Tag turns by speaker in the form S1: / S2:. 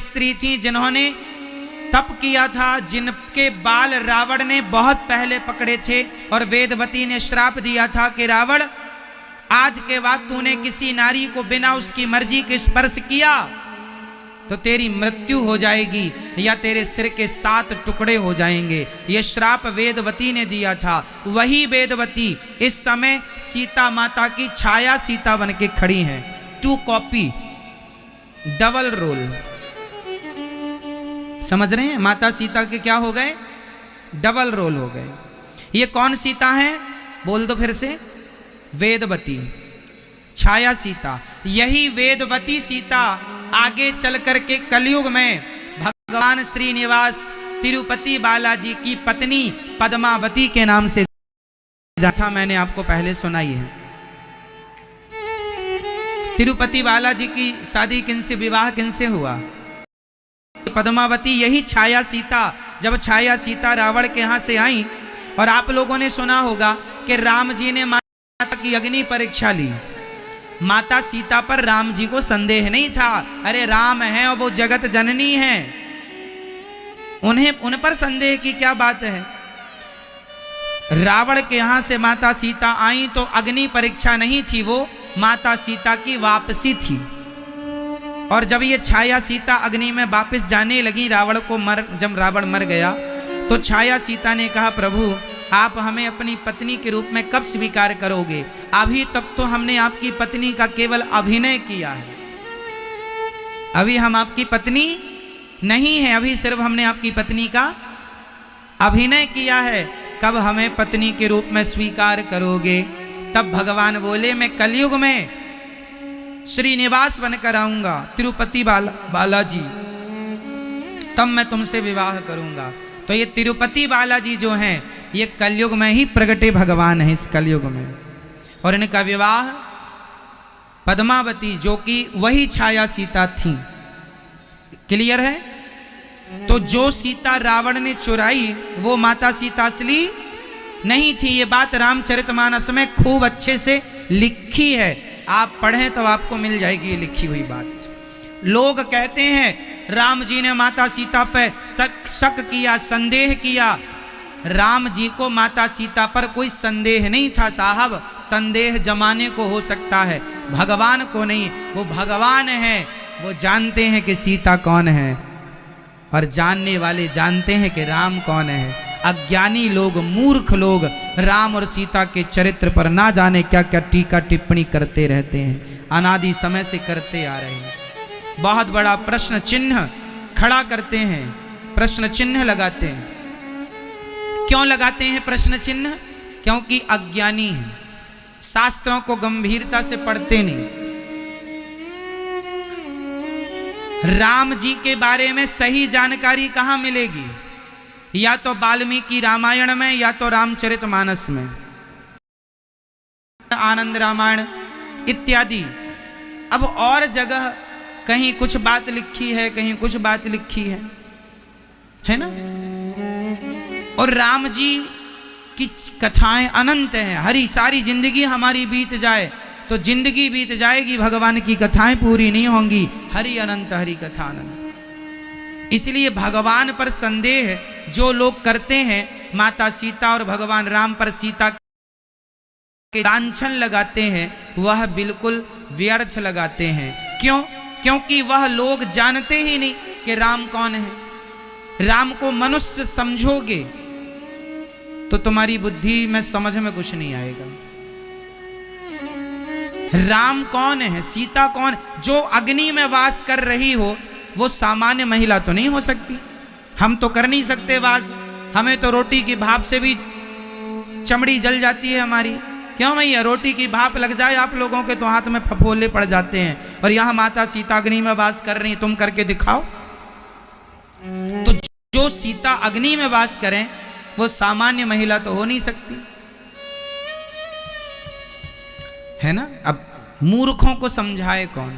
S1: स्त्री थी जिन्होंने तप किया था, जिनके बाल रावण ने बहुत पहले पकड़े थे, और वेदवती ने श्राप दिया था कि रावण, आज के बाद तूने किसी नारी को बिना उसकी मर्जी के स्पर्श किया तो तेरी मृत्यु हो जाएगी या तेरे सिर के 7 टुकड़े हो जाएंगे। यह श्राप वेदवती ने दिया था। वही वेदवती इस समय सीता माता की छाया सीता बन के खड़ी हैं। 2 कॉपी, डबल रोल। समझ रहे हैं? माता सीता के क्या हो गए? डबल रोल हो गए। ये कौन सीता है? बोल दो फिर से। वेदवती, छाया सीता। यही वेदवती सीता आगे चल करके कलयुग में भगवान श्रीनिवास तिरुपति बालाजी की पत्नी पद्मावती के नाम से था। मैंने आपको पहले सुनाई है। तिरुपति बालाजी की शादी किनसे, विवाह किनसे हुआ? पद्मावती। यही छाया सीता, जब छाया सीता रावण के यहां से आई, और आप लोगों ने सुना होगा कि राम जी ने माता की अग्नि परीक्षा ली। माता सीता पर राम जी को संदेह नहीं था। अरे राम है और वो जगत जननी है, उन पर संदेह की क्या बात है? रावण के यहां से माता सीता आई तो अग्नि परीक्षा नहीं थी, वो माता सीता की वापसी थी। और जब ये छाया सीता अग्नि में वापस जाने लगी, जब रावण मर गया तो छाया सीता ने कहा, प्रभु आप हमें अपनी पत्नी के रूप में कब स्वीकार करोगे? अभी तक तो हमने आपकी पत्नी का केवल अभिनय किया है, अभी हम आपकी पत्नी नहीं है, अभी सिर्फ हमने आपकी पत्नी का अभिनय किया है, कब हमें पत्नी के रूप में स्वीकार करोगे? तब भगवान बोले, मैं कलयुग में श्रीनिवास बनकर आऊंगा, तिरुपति बालाजी, तब मैं तुमसे विवाह करूंगा। तो ये तिरुपति बालाजी जो हैं, ये कलयुग में ही प्रगटे भगवान हैं, इस कलयुग में। और इनका विवाह पद्मावती, जो कि वही छाया सीता थी। क्लियर है? तो जो सीता रावण ने चुराई वो माता सीता असली नहीं थी। ये बात रामचरितमानस में खूब अच्छे से लिखी है, आप पढ़ें तो आपको मिल जाएगी ये लिखी हुई बात। लोग कहते हैं राम जी ने माता सीता पर शक किया, संदेह किया। राम जी को माता सीता पर कोई संदेह नहीं था साहब, संदेह जमाने को हो सकता है, भगवान को नहीं। वो भगवान है, वो जानते हैं कि सीता कौन है, और जानने वाले जानते हैं कि राम कौन है। अज्ञानी लोग, मूर्ख लोग राम और सीता के चरित्र पर ना जाने क्या क्या टीका टिप्पणी करते रहते हैं, अनादि समय से करते आ रहे हैं। बहुत बड़ा प्रश्न चिन्ह खड़ा करते हैं, प्रश्न चिन्ह लगाते हैं। क्यों लगाते हैं प्रश्न चिन्ह? क्योंकि अज्ञानी हैं, शास्त्रों को गंभीरता से पढ़ते नहीं। राम जी के बारे में सही जानकारी कहां मिलेगी? या तो वाल्मीकि रामायण में, या तो रामचरितमानस में, आनंद रामायण इत्यादि। अब और जगह कहीं कुछ बात लिखी है, कहीं कुछ बात लिखी है ना? और राम जी की कथाएं अनंत हैं। हरी सारी जिंदगी हमारी बीत जाए तो जिंदगी बीत जाएगी, भगवान की कथाएं पूरी नहीं होंगी। हरि अनंत, हरि कथा अनंत। इसलिए भगवान पर संदेह जो लोग करते हैं, माता सीता और भगवान राम पर सीता के लांछन लगाते हैं, वह बिल्कुल व्यर्थ लगाते हैं। क्यों? क्योंकि वह लोग जानते ही नहीं कि राम कौन है। राम को मनुष्य समझोगे तो तुम्हारी बुद्धि में समझ में कुछ नहीं आएगा। राम कौन है, सीता कौन? जो अग्नि में वास कर रही हो वो सामान्य महिला तो नहीं हो सकती। हम तो कर नहीं सकते वास, हमें तो रोटी की भाप से भी चमड़ी जल जाती है हमारी। क्यों भैया? रोटी की भाप लग जाए आप लोगों के तो हाथ में फफोले पड़ जाते हैं। और यहां माता सीता अग्नि में वास कर रही, तुम करके दिखाओ। तो जो सीता अग्नि में वास करें वो सामान्य महिला तो हो नहीं सकती, है ना? अब मूर्खों को समझाए कौन?